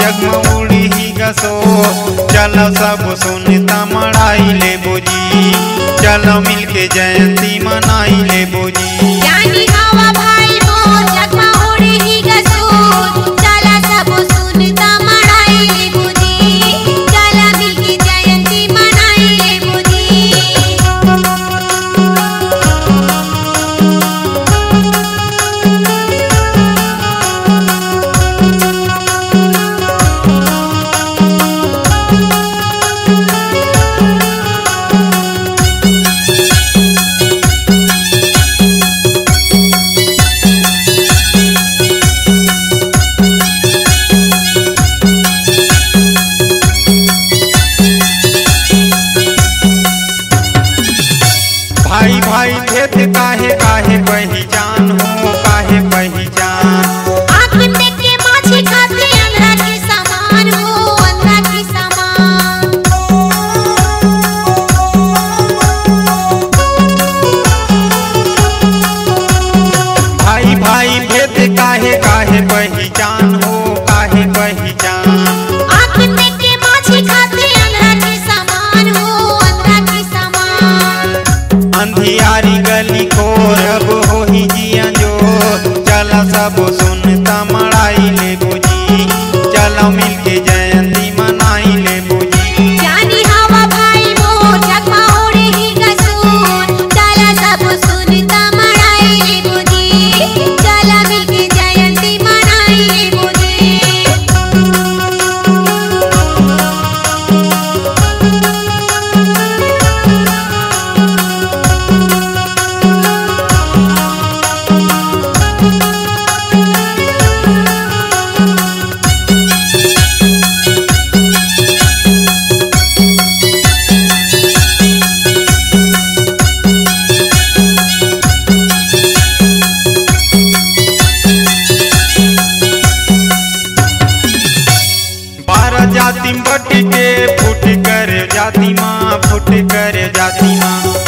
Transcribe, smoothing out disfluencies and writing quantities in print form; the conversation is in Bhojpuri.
जगम उड़ी ही गसो। चलो सब सुनता मड़ाई ले बोजी, चलो मिलके जयंती मनाई ले बोजी। जानी हवा भाई मोर जगमा उड़ी ही गसो। चला सब सुनता मड़ाई ले बोजी, चला मिलके जयंती मनाई ले बोजी। भाई भाई भेद काहे काहे पहचान हो, काहे पहचान। आँख में देख के माछी खाते अंधा के समान हो, अंधा के समान। भाई भाई भेद काहे काहे पहचान हो, काहे पहचान। आँख में देख के माछी खाते अंधा के समान हो, अंधा के समान। अंधियारी गली को रब हो ही जिया जो। चला सब सुनता मड़ाई ले बोजी, चलो मिलके जयंती मनाई ले बोजी। जानी हवा भाई मोर जगमा उड़ी ही गसून। चला सब सुनता मड़ाई ले बोजी, चला मिलके जयंती मनाई ले बोजी। जाति बट के फुट कर जाति माँ, फुट कर जाति माँ।